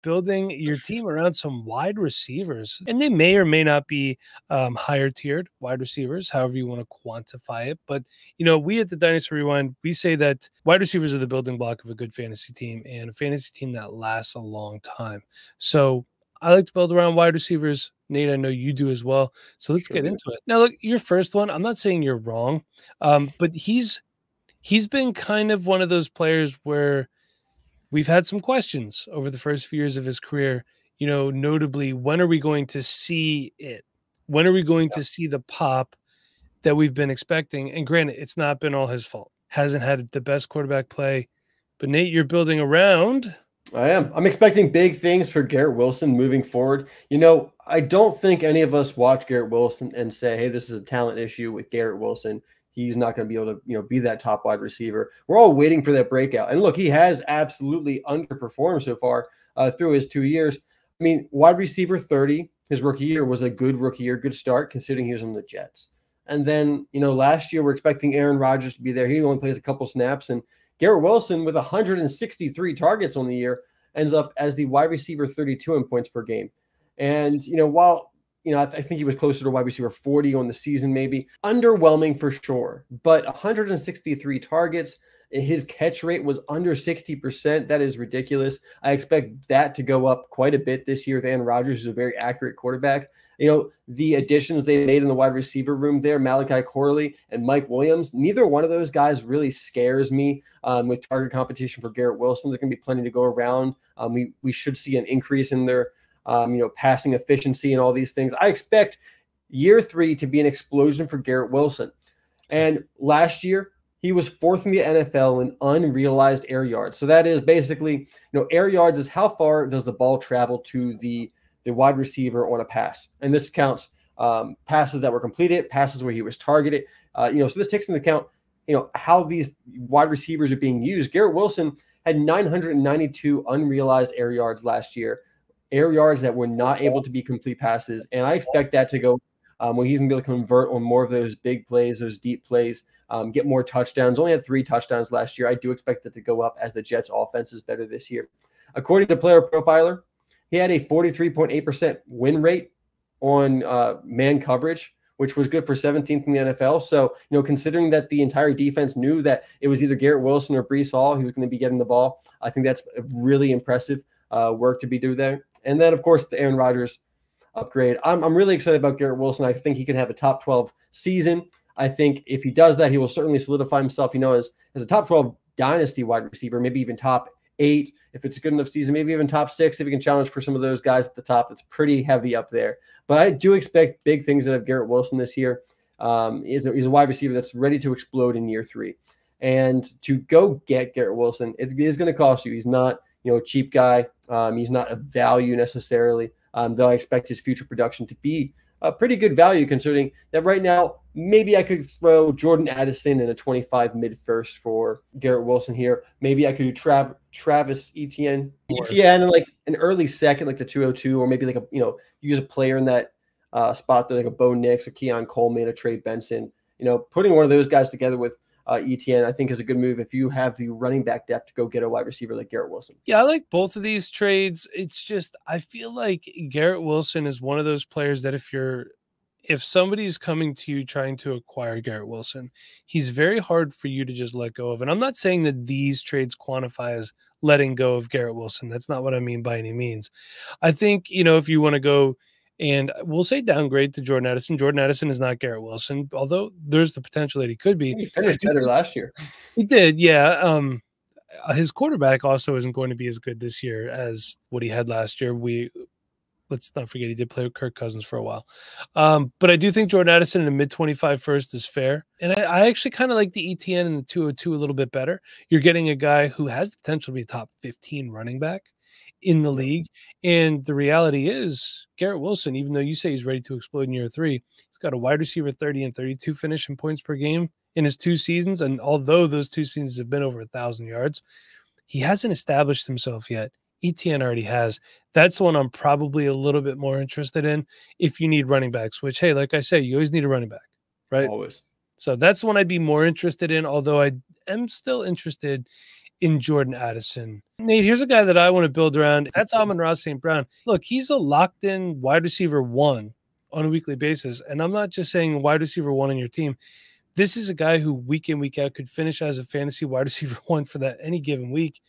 building your team around some wide receivers, and they may or may not be higher tiered wide receivers, however you want to quantify it. But, we at the Dynasty Rewind, we say that wide receivers are the building block of a good fantasy team and a fantasy team that lasts a long time. So I like to build around wide receivers. Nate, I know you do as well. So let's get into it. Now, look, your first one, I'm not saying you're wrong, but he's been kind of one of those players where we've had some questions over the first few years of his career, notably, when are we going to see it? When are we going to see the pop that we've been expecting? And granted, it's not been all his fault. Hasn't had the best quarterback play. But Nate, you're building around. I am. I'm expecting big things for Garrett Wilson moving forward. I don't think any of us watch Garrett Wilson and say, hey, this is a talent issue with Garrett Wilson. He's not going to be able to, be that top wide receiver. We're all waiting for that breakout. And look, he has absolutely underperformed so far through his 2 years. I mean, wide receiver 30, his rookie year was a good rookie year, good start, considering he was on the Jets. And then, last year we're expecting Aaron Rodgers to be there. He only plays a couple snaps. And Garrett Wilson, with 163 targets on the year, ends up as the wide receiver 32 in points per game. And, while I think he was closer to wide receiver 40 on the season, maybe. Underwhelming for sure, but 163 targets. His catch rate was under 60%. That is ridiculous. I expect that to go up quite a bit this year with Aaron Rodgers, who's a very accurate quarterback. The additions they made in the wide receiver room there, Malachi Corley and Mike Williams, neither one of those guys really scares me with target competition for Garrett Wilson. There's going to be plenty to go around. We should see an increase in their passing efficiency and all these things. I expect year 3 to be an explosion for Garrett Wilson. And last year, he was 4th in the NFL in unrealized air yards. So that is basically, air yards is how far does the ball travel to the wide receiver on a pass. And this counts passes that were completed, passes where he was targeted. So this takes into account, how these wide receivers are being used. Garrett Wilson had 992 unrealized air yards last year. Air yards that were not able to be complete passes. And I expect that to go where he's going to be able to convert on more of those big plays, those deep plays, get more touchdowns. Only had 3 touchdowns last year. I do expect it to go up as the Jets' offense is better this year. According to Player Profiler, he had a 43.8% win rate on man coverage, which was good for 17th in the NFL. So, considering that the entire defense knew that it was either Garrett Wilson or Breece Hall who was going to be getting the ball, I think that's really impressive work to be done there. And then, of course, the Aaron Rodgers upgrade. I'm really excited about Garrett Wilson. I think he can have a top 12 season. I think if he does that, he will certainly solidify himself, as a top 12 dynasty wide receiver, maybe even top 8 if it's a good enough season, maybe even top 6 if he can challenge for some of those guys at the top. That's pretty heavy up there. But I do expect big things out of Garrett Wilson this year. He's a wide receiver that's ready to explode in year 3. And to go get Garrett Wilson, it is going to cost you. He's not a cheap guy. He's not a value necessarily, though I expect his future production to be a pretty good value, considering that right now, maybe I could throw Jordan Addison in a 25 mid-first for Garrett Wilson here. Maybe I could do Travis Etienne in like an early second, like the 202, or maybe like use a player in that spot, like a Bo Nix, a Keon Coleman, a Trey Benson. Putting one of those guys together with Etienne, I think, is a good move if you have the running back depth to go get a wide receiver like Garrett Wilson. Yeah, I like both of these trades. It's just, I feel like Garrett Wilson is one of those players that if somebody's coming to you trying to acquire Garrett Wilson, he's very hard for you to just let go of. And I'm not saying that these trades quantify as letting go of Garrett Wilson. That's not what I mean by any means. I think, if you want to go, and we'll say downgrade to Jordan Addison. Jordan Addison is not Garrett Wilson, although there's the potential that he could be. He finished better last year. He did, yeah. His quarterback also isn't going to be as good this year as what he had last year. Let's not forget he did play with Kirk Cousins for a while. But I do think Jordan Addison in a mid-25 first is fair. And I actually kind of like the ETN and the 202 a little bit better. You're getting a guy who has the potential to be a top 15 running back in the league. And the reality is Garrett Wilson, even though you say he's ready to explode in year 3, he's got a wide receiver 30 and 32 finish in points per game in his 2 seasons. And although those 2 seasons have been over 1,000 yards, he hasn't established himself yet. ETN already has. That's the one I'm probably a little bit more interested in if you need running backs, which, hey, like I say, you always need a running back, right? Always. So that's the one I'd be more interested in, although I am still interested in Jordan Addison. Nate, here's a guy that I want to build around. That's Amon-Ra St. Brown. Look, he's a locked-in wide receiver 1 on a weekly basis. And I'm not just saying wide receiver 1 on your team. This is a guy who week in, week out could finish as a fantasy wide receiver 1 for that any given week.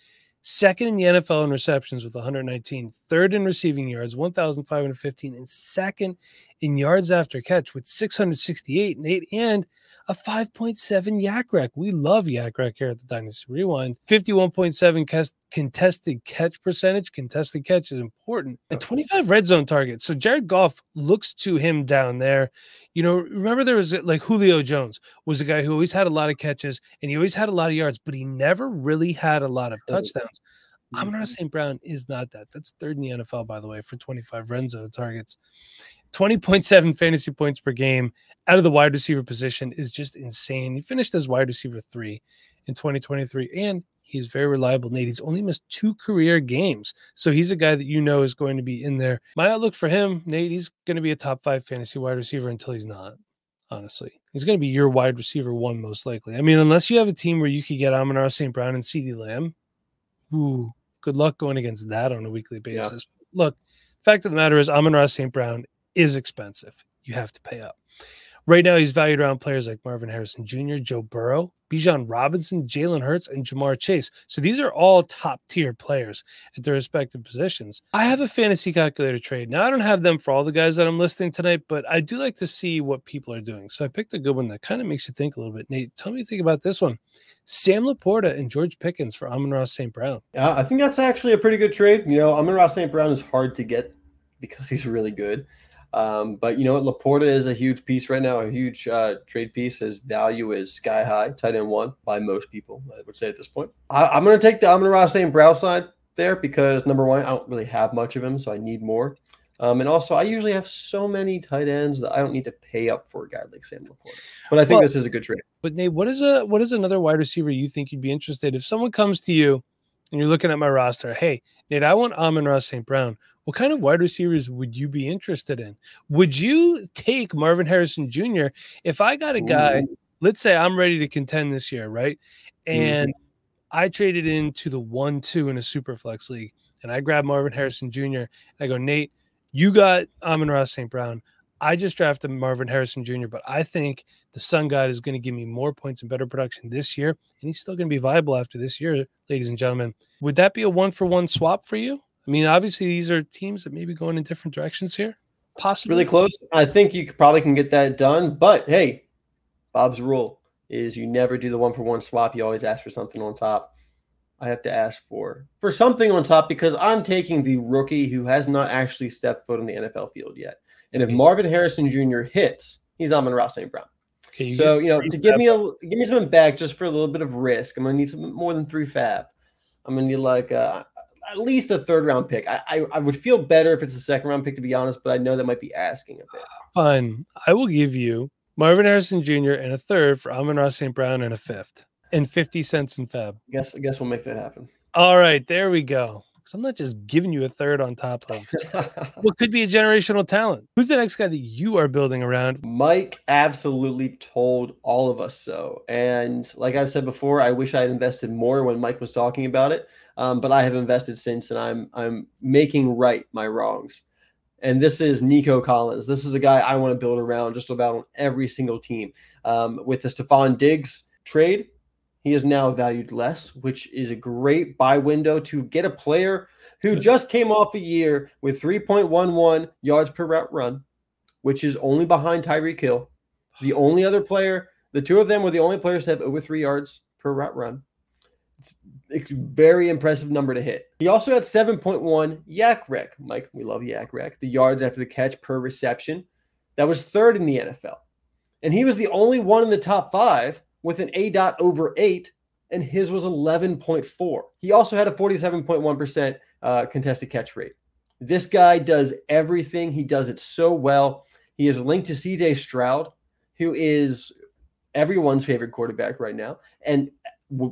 Second in the NFL in receptions with 119, third in receiving yards, 1,515, and second in yards after catch with 668, Nate, and a 5.7 yak rec. We love yak rec here at the Dynasty Rewind. 51.7 contested catch percentage. Contested catch is important. And 25 red zone targets. So Jared Goff looks to him down there. You know, remember there was like Julio Jones was a guy who always had a lot of catches and he always had a lot of yards, but he never really had a lot of touchdowns. Amon-Ra St. Brown is not that. That's third in the NFL, by the way, for 25 red zone targets. 20.7 fantasy points per game out of the wide receiver position is just insane. He finished as wide receiver 3 in 2023, and he's very reliable. Nate, he's only missed 2 career games, so he's a guy that you know is going to be in there. My outlook for him, Nate, he's going to be a top 5 fantasy wide receiver until he's not, honestly. He's going to be your wide receiver 1 most likely. I mean, unless you have a team where you could get Amon-Ra St. Brown and CeeDee Lamb, ooh, good luck going against that on a weekly basis. Yeah. Look, fact of the matter is Amon-Ra St. Brown is expensive. You have to pay up. Right now, he's valued around players like Marvin Harrison Jr., Joe Burrow, Bijan Robinson, Jalen Hurts, and Jamar Chase. So these are all top-tier players at their respective positions. I have a fantasy calculator trade. Now, I don't have them for all the guys that I'm listing tonight, but I do like to see what people are doing. So I picked a good one that kind of makes you think a little bit. Nate, tell me what you think about this one. Sam Laporta and George Pickens for Amon-Ra St. Brown. Yeah, I think that's actually a pretty good trade. You know, Amon-Ra St. Brown is hard to get because he's really good. But you know what? Laporta is a huge piece right now, a huge trade piece. His value is sky high, tight end 1 by most people, I would say at this point. I'm going to take the Amon-Ra St. Brown side there because, number 1, I don't really have much of him, so I need more. And also, I usually have so many tight ends that I don't need to pay up for a guy like Sam Laporta. But I think this is a good trade. But Nate, what is another wide receiver you think you'd be interested if someone comes to you and you're looking at my roster? Hey, Nate, I want Amon-Ra St. Brown. What kind of wide receivers would you be interested in? Would you take Marvin Harrison Jr. if I got a guy, let's say I'm ready to contend this year, right? And I traded into the 1-2 in a super flex league, and I grabbed Marvin Harrison Jr. And I go, Nate, you got Amon-Ra St. Brown. I just drafted Marvin Harrison Jr., but I think the Sun God is going to give me more points and better production this year, and he's still going to be viable after this year, ladies and gentlemen. Would that be a 1-for-1 swap for you? I mean, obviously, these are teams that may be going in different directions here. Possibly. Really close. I think you probably can get that done. But, hey, Bob's rule is you never do the 1-for-1 swap. You always ask for something on top. I have to ask for something on top because I'm taking the rookie who has not actually stepped foot on the NFL field yet. And if Marvin Harrison Jr. hits, he's Amon-Ra St. Brown. Okay, so, you know, to give me something back just for a little bit of risk, I'm going to need something more than 3 fab. I'm going to need like at least a 3rd-round pick. I would feel better if it's a 2nd-round pick, to be honest, but I know that might be asking a bit. Fine. I will give you Marvin Harrison Jr. and a 3rd for Amon-Ra St. Brown and a 5th and 50 cents in fab. I guess we'll make that happen. All right, there we go. So I'm not just giving you a 3rd on top of what could be a generational talent. Who's the next guy that you are building around? Mike absolutely told all of us so. And like I've said before, I wish I had invested more when Mike was talking about it. But I have invested since, and I'm making right my wrongs. And this is Nico Collins. This is a guy I want to build around just about on every single team. With the Stephon Diggs trade, he is now valued less, which is a great buy window to get a player who just came off a year with 3.11 yards per route run, which is only behind Tyreek Hill. The only other player, the 2 of them were the only players to have over 3 yards per route run. It's a very impressive number to hit. He also had 7.1 yak rec. Mike, we love yak rec. The yards after the catch per reception. That was 3rd in the NFL. And he was the only one in the top 5 with an A.dot over 8, and his was 11.4. He also had a 47.1% contested catch rate. This guy does everything. He does it so well. He is linked to C.J. Stroud, who is everyone's favorite quarterback right now, and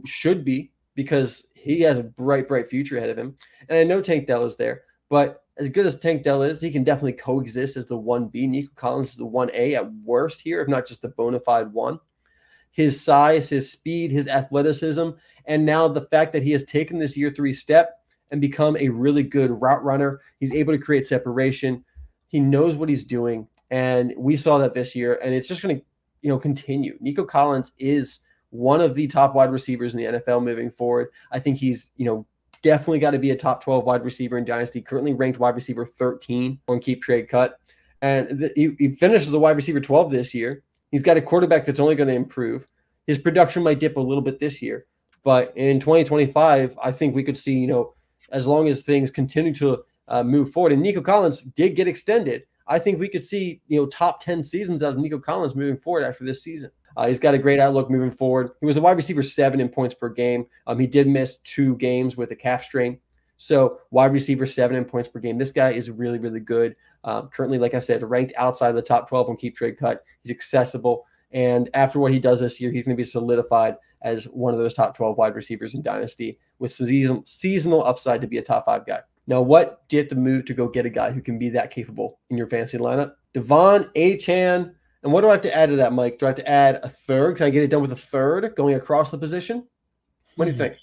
should be because he has a bright, bright future ahead of him. And I know Tank Dell is there, but as good as Tank Dell is, he can definitely coexist as the 1B. Nico Collins is the 1A at worst here, if not just the bona fide 1. his size, his speed, his athleticism, and now the fact that he has taken this year 3 step and become a really good route runner. He's able to create separation. He knows what he's doing, and we saw that this year, and it's just going to, continue. Nico Collins is one of the top wide receivers in the NFL moving forward. I think he's, definitely got to be a top 12 wide receiver in Dynasty, currently ranked wide receiver 13 on Keep Trade Cut. And he finishes the wide receiver 12 this year. He's got a quarterback that's only going to improve. His production might dip a little bit this year, but in 2025, I think we could see, as long as things continue to move forward, and Nico Collins did get extended, I think we could see, top 10 seasons out of Nico Collins moving forward after this season. He's got a great outlook moving forward. He was a wide receiver 7 in points per game. He did miss 2 games with a calf strain. So wide receiver 7 in points per game. This guy is really, really good. Currently, like I said, ranked outside the top 12 on Keep Trade Cut. He's accessible. And after what he does this year, he's going to be solidified as one of those top 12 wide receivers in Dynasty with seasonal upside to be a top 5 guy. Now, what do you have to move to go get a guy who can be that capable in your fantasy lineup? DeVonta Smith. And what do I have to add to that, Mike? Do I have to add a third? Can I get it done with a third going across the position? What do you think?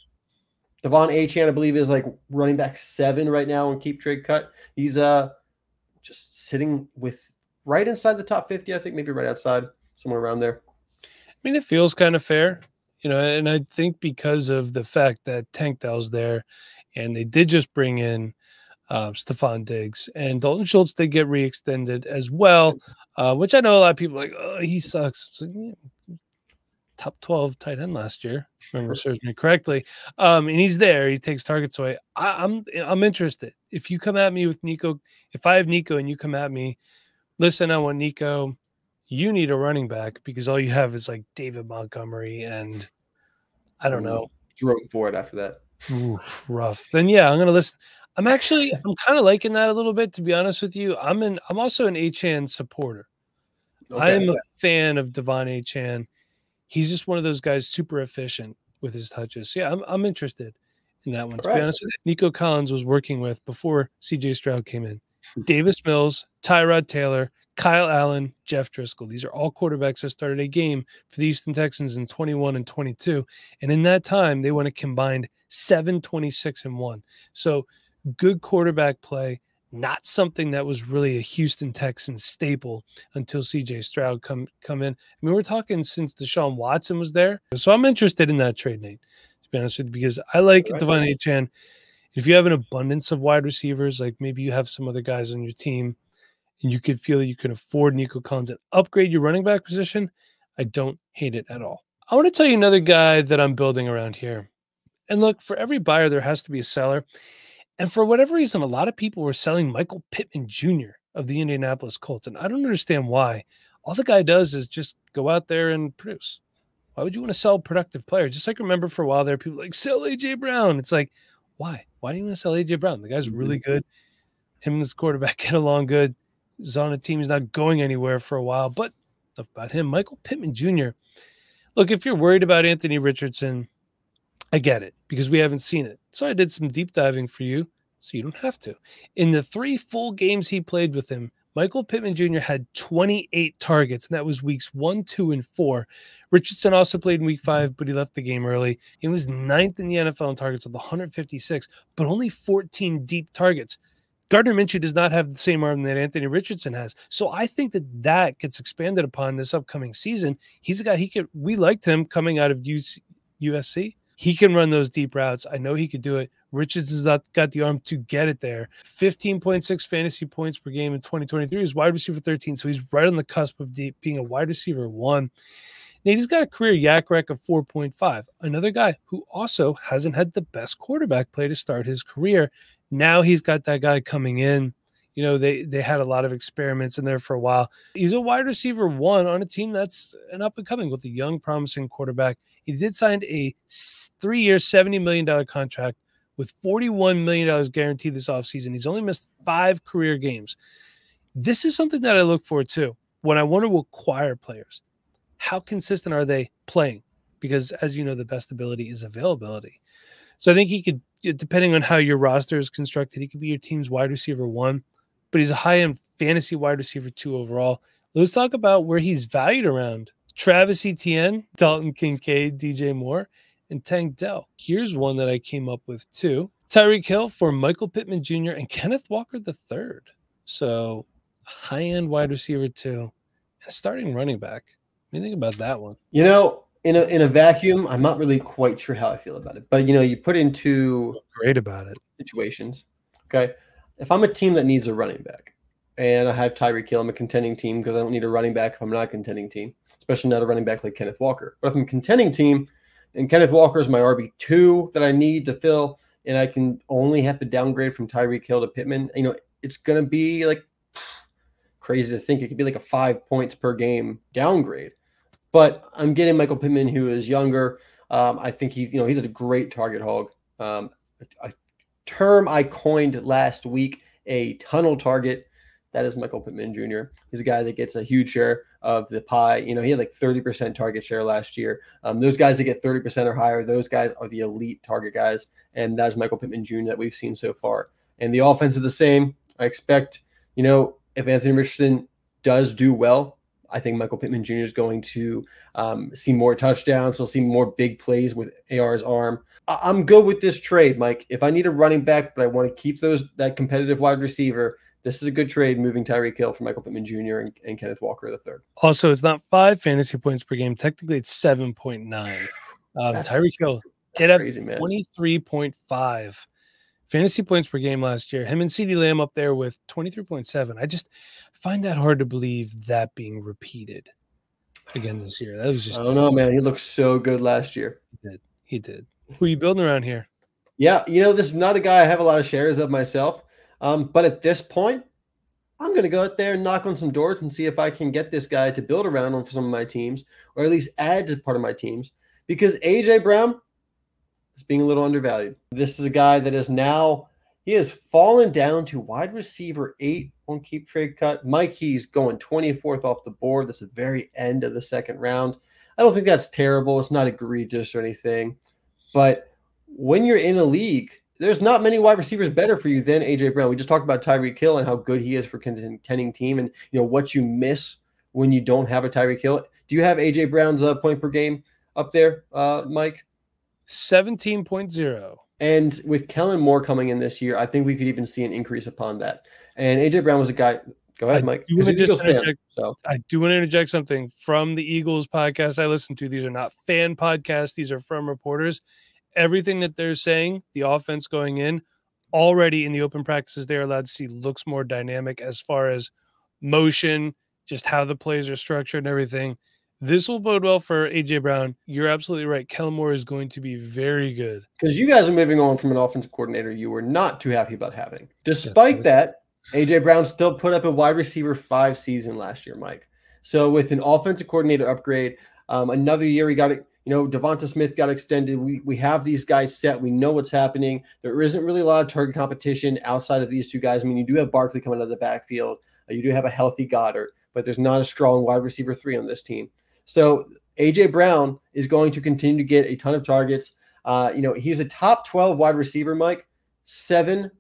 DeVonta Smith, I believe, is like running back 7 right now on Keep Trade Cut. He's just sitting with right inside the top 50, I think, maybe right outside, somewhere around there. I mean, it feels kind of fair, and I think because of the fact that Tank Dell's there, and they did just bring in Stephon Diggs, and Dalton Schultz did get re-extended as well, which I know a lot of people are like, oh, he sucks. So, top 12 tight end last year, remember serves me correctly. And he's there. He takes targets away. I'm interested. If you come at me with Nico, if I have Nico and you come at me, listen, I want Nico. You need a running back because all you have is like David Montgomery and I don't know. Jerome Ford after that. Oof, rough. Then yeah, I'm gonna listen. I'm kind of liking that a little bit, to be honest with you. I'm also an Achane supporter. Okay, I am a fan of DeVonta Smith. He's just one of those guys, super efficient with his touches. So yeah, I'm interested in that one. To be honest with you, Nico Collins was working with before CJ Stroud came in. Davis Mills, Tyrod Taylor, Kyle Allen, Jeff Driscoll. These are all quarterbacks that started a game for the Houston Texans in 21 and 22. And in that time, they went a combined 7, 26, and 1. So good quarterback play, not something that was really a Houston Texans staple until CJ Stroud come in. I mean, we're talking since Deshaun Watson was there. So I'm interested in that trade, Nate, to be honest with you, because I like DeVonta Smith. If you have an abundance of wide receivers, like maybe you have some other guys on your team and you could feel that you can afford Nico Collins and upgrade your running back position, I don't hate it at all. I want to tell you another guy that I'm building around here. And look, for every buyer, there has to be a seller. And for whatever reason, a lot of people were selling Michael Pittman Jr. of the Indianapolis Colts. And I don't understand why. All the guy does is just go out there and produce. Why would you want to sell a productive player? Just like remember for a while there, people like, sell A.J. Brown. It's like, why? Why do you want to sell A.J. Brown? The guy's really good. Him and this quarterback get along good. He's on a team. He's not going anywhere for a while. But enough about him. Michael Pittman Jr. Look, if you're worried about Anthony Richardson, I get it because we haven't seen it. So I did some deep diving for you so you don't have to. In the 3 full games he played with him, Michael Pittman Jr. had 28 targets, and that was weeks 1, 2, and 4. Richardson also played in week 5, but he left the game early. He was 9th in the NFL in targets with 156, but only 14 deep targets. Gardner Minshew does not have the same arm that Anthony Richardson has. So I think that gets expanded upon this upcoming season. He's a guy we liked him coming out of USC. He can run those deep routes. I know he could do it. Richardson's got the arm to get it there. 15.6 fantasy points per game in 2023. He's wide receiver 13, so he's right on the cusp of being a wide receiver 1. Nate, he's got a career YAC rec of 4.5. Another guy who also hasn't had the best quarterback play to start his career. Now he's got that guy coming in. They had a lot of experiments in there for a while. He's a wide receiver 1 on a team that's an up-and-coming with a young, promising quarterback. He did sign a 3-year, $70 million contract with $41 million guaranteed this offseason. He's only missed 5 career games. This is something that I look for, too, when I want to acquire players. How consistent are they playing? Because, as you know, the best ability is availability. So I think he could, depending on how your roster is constructed, he could be your team's wide receiver 1. But he's a high-end fantasy wide receiver 2 overall. Let's talk about where he's valued around Travis Etienne, Dalton Kincaid, DJ Moore, and Tank Dell. Here's one that I came up with too. Tyreek Hill for Michael Pittman Jr. and Kenneth Walker III. So high-end wide receiver too, and a starting running back. What do you think about that one? You know, in a vacuum, I'm not really quite sure how I feel about it. But, you know, you put into great about it situations. Okay. If I'm a team that needs a running back and I have Tyreek Hill, I'm a contending team because I don't need a running back if I'm not a contending team, especially not a running back like Kenneth Walker. But if I'm a contending team and Kenneth Walker is my RB2 that I need to fill, and I can only have to downgrade from Tyreek Hill to Pittman, you know, it's going to be like crazy to think it could be like a 5 points per game downgrade. But I'm getting Michael Pittman, who is younger. I think he's a great target hog. A term I coined last week, a tunnel target. That is Michael Pittman Jr. He's a guy that gets a huge share of the pie. You know, he had like 30% target share last year. Those guys that get 30% or higher, those guys are the elite target guys. And that's Michael Pittman Jr. that we've seen so far. And the offense is the same. I expect, you know, if Anthony Richardson does do well, I think Michael Pittman Jr. is going to see more touchdowns. He'll see more big plays with AR's arm. I'm good with this trade, Mike. If I need a running back, but I want to keep that competitive wide receiver, this is a good trade, moving Tyreek Hill for Michael Pittman Jr. and Kenneth Walker III. Also, it's not 5 fantasy points per game. Technically, it's 7.9. Tyreek Hill did have 23.5 fantasy points per game last year. Him and CeeDee Lamb up there with 23.7. I just find that hard to believe that being repeated again this year. That was just, I don't know, man. He looked so good last year. He did. Who are you building around here? Yeah, you know, this is not a guy I have a lot of shares of myself. But at this point, I'm going to go out there and knock on some doors and see if I can get this guy to build around him for some of my teams, or at least add to part of my teams, because A.J. Brown is being a little undervalued. This is a guy that is now, he has fallen down to wide receiver 8 on Keep Trade Cut. Mike, he's going 24th off the board. That's the very end of the second round. I don't think that's terrible. It's not egregious or anything. But when you're in a league, there's not many wide receivers better for you than A.J. Brown. We just talked about Tyreek Hill and how good he is for contending team, and you know what you miss when you don't have a Tyreek Hill. Do you have A.J. Brown's point per game up there, Mike? 17.0. And with Kellen Moore coming in this year, I think we could even see an increase upon that. And A.J. Brown was a guy. Go ahead, Mike. I do want to interject something from the Eagles podcast I listen to. These are not fan podcasts. These are from reporters. Everything that they're saying, the offense going in, already in the open practices they're allowed to see looks more dynamic as far as motion, just how the plays are structured and everything. This will bode well for A.J. Brown. You're absolutely right. Kellen Moore is going to be very good. Because you guys are moving on from an offensive coordinator you were not too happy about having. Despite that, A.J. Brown still put up a wide receiver 5 season last year, Mike. So with an offensive coordinator upgrade, another year he got it. You know, DeVonta Smith got extended. We have these guys set. We know what's happening. There isn't really a lot of target competition outside of these two guys. I mean, you do have Barkley coming out of the backfield. You do have a healthy Goddard, but there's not a strong wide receiver 3 on this team. So A.J. Brown is going to continue to get a ton of targets. You know, he's a top 12 wide receiver, Mike. 7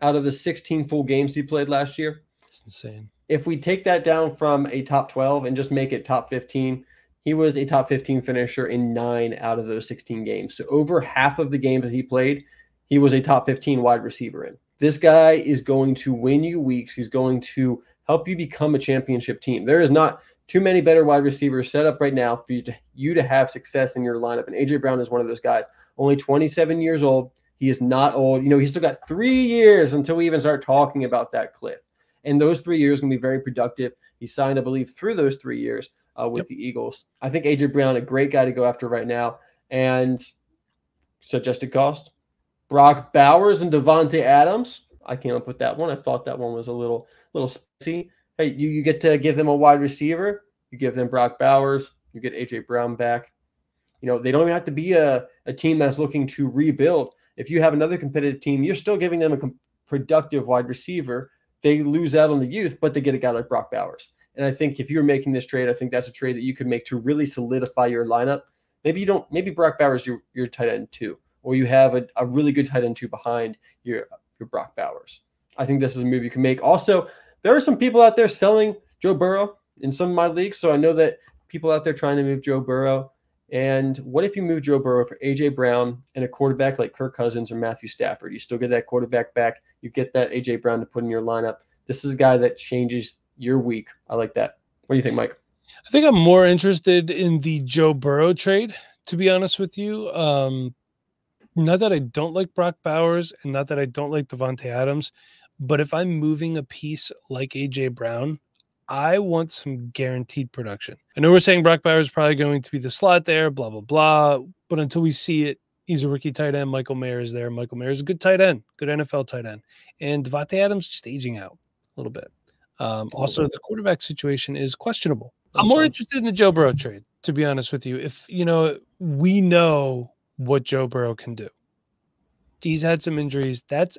out of the 16 full games he played last year. That's insane. If we take that down from a top 12 and just make it top 15, he was a top 15 finisher in 9 out of those 16 games. So over half of the games that he played, he was a top 15 wide receiver in. This guy is going to win you weeks. He's going to help you become a championship team. There is not too many better wide receivers set up right now for you to have success in your lineup. And A.J. Brown is one of those guys. Only 27 years old. He is not old. You know, he's still got 3 years until we even start talking about that cliff. And those 3 years are going to be very productive. He signed, I believe, through those 3 years. With the Eagles. I think A.J. Brown, a great guy to go after right now. And suggested cost, Brock Bowers and Devontae Adams. I came up with that one. I thought that one was a little spicy. Hey, you get to give them a wide receiver. You give them Brock Bowers. You get A.J. Brown back. You know, they don't even have to be a team that's looking to rebuild. If you have another competitive team, you're still giving them a productive wide receiver. They lose out on the youth, but they get a guy like Brock Bowers. And I think if you're making this trade, I think that's a trade that you could make to really solidify your lineup. Maybe Brock Bowers your tight end 2, or you have a really good tight end 2 behind your Brock Bowers. I think this is a move you can make. Also, there are some people out there selling Joe Burrow in some of my leagues, so I know that people out there trying to move Joe Burrow. And what if you move Joe Burrow for A.J. Brown and a quarterback like Kirk Cousins or Matthew Stafford? You still get that quarterback back. You get that A.J. Brown to put in your lineup. This is a guy that changes your week. I like that. What do you think, Mike? I think I'm more interested in the Joe Burrow trade, to be honest with you. Not that I don't like Brock Bowers and not that I don't like Devontae Adams, but if I'm moving a piece like A.J. Brown, I want some guaranteed production. I know we're saying Brock Bowers is probably going to be the slot there, blah, blah, blah. But until we see it, he's a rookie tight end. Michael Mayer is there. Michael Mayer is a good tight end, good NFL tight end. And Devontae Adams just aging out a little bit. Also, the quarterback situation is questionable. I'm more interested in the Joe Burrow trade, to be honest with you. If, we know what Joe Burrow can do. He's had some injuries. That's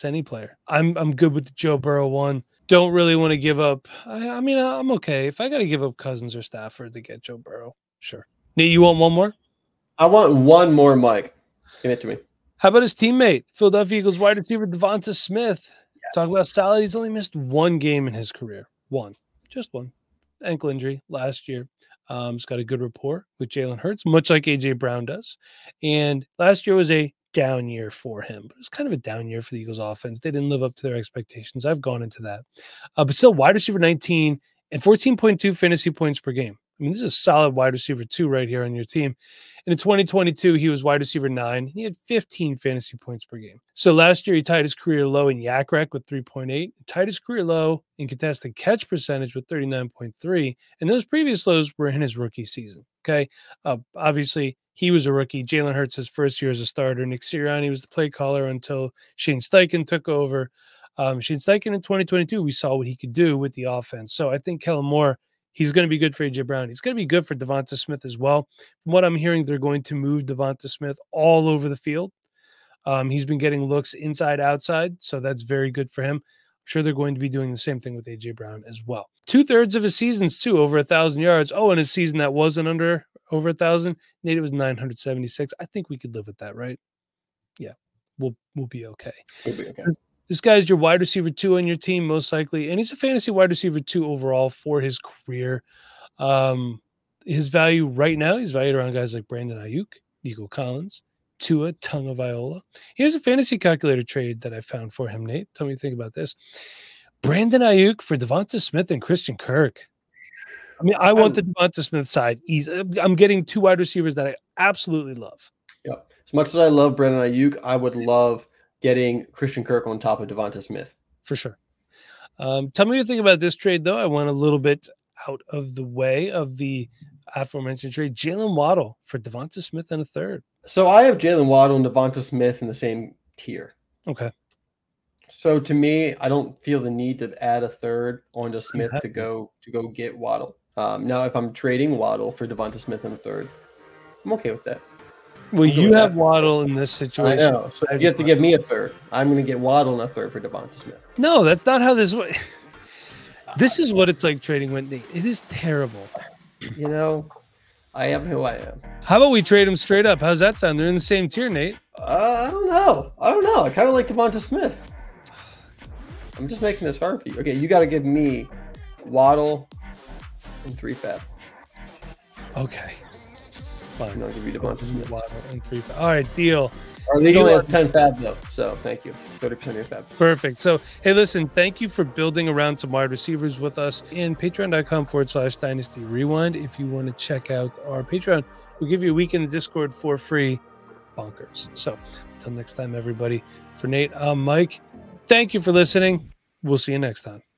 any player. I'm good with the Joe Burrow one. Don't really want to give up. I mean, I'm okay. If I got to give up Cousins or Stafford to get Joe Burrow, sure. Nate, you want one more? I want one more, Mike. Give it to me. How about his teammate, Philadelphia Eagles wide receiver DeVonta Smith? Yes. Talk about solid. He's only missed one game in his career. Just one. Ankle injury last year. He's got a good rapport with Jalen Hurts, much like A.J. Brown does. And last year was a down year for him. But it was kind of a down year for the Eagles offense. They didn't live up to their expectations. I've gone into that. But still, wide receiver 19 and 14.2 fantasy points per game. I mean, this is a solid wide receiver 2 right here on your team. And in 2022, he was wide receiver 9. He had 15 fantasy points per game. So last year, he tied his career low in yak rec with 3.8, tied his career low in contested catch percentage with 39.3. And those previous lows were in his rookie season. Okay. Obviously, he was a rookie. Jalen Hurts, his first year as a starter. Nick Sirianni was the play caller until Shane Steichen took over. Shane Steichen in 2022, we saw what he could do with the offense. So I think Kellen Moore, he's going to be good for A.J. Brown. He's going to be good for DeVonta Smith as well. From what I'm hearing, they're going to move DeVonta Smith all over the field. He's been getting looks inside, outside, so that's very good for him. I'm sure they're going to be doing the same thing with A.J. Brown as well. 2/3 of his seasons, too, over 1,000 yards. Oh, and his season that wasn't over 1,000, Nate, it was 976. I think we could live with that, right? Yeah, we'll be okay. We'll be okay. This guy's your wide receiver 2 on your team, most likely, and he's a fantasy wide receiver 2 overall for his career. His value right now, he's valued around guys like Brandon Ayuk, Nico Collins, Tua Tagovailoa. Here's a fantasy calculator trade that I found for him, Nate. Tell me what you think about this. Brandon Ayuk for DeVonta Smith and Christian Kirk. I mean, I want the DeVonta Smith side. I'm getting 2 wide receivers that I absolutely love. Yeah. As much as I love Brandon Ayuk, I would love getting Christian Kirk on top of DeVonta Smith. For sure. Tell me what you think about this trade, though. I went a little bit out of the way of the aforementioned trade. Jalen Waddle for DeVonta Smith and a third. So I have Jalen Waddle and DeVonta Smith in the same tier. Okay. So to me, I don't feel the need to add a third onto Smith to go get Waddle. Now, if I'm trading Waddle for DeVonta Smith and a third, I'm okay with that. Well, you have Waddle in this situation. I know. So you have to give me a third. I'm going to get Waddle and a third for DeVonta Smith. No, that's not how this works. This is what it's like trading Whitney. It is terrible. You know, I am who I am. How about we trade them straight up? How's that sound? They're in the same tier, Nate. I don't know. I kind of like DeVonta Smith. I'm just making this hard for you. Okay, you got to give me Waddle and 3 fab. Okay. Fine. I'll give you DeVonta Smith. Waddle and 3 fab. All right, deal. Our league only has 10 fab though, so thank you. 30% of your fab. Perfect. So, hey, listen, thank you for building around some wide receivers with us in patreon.com/Dynasty Rewind. If you want to check out our Patreon, we'll give you a week in the Discord for free. Bonkers. So, until next time, everybody. For Nate, I'm Mike. Thank you for listening. We'll see you next time.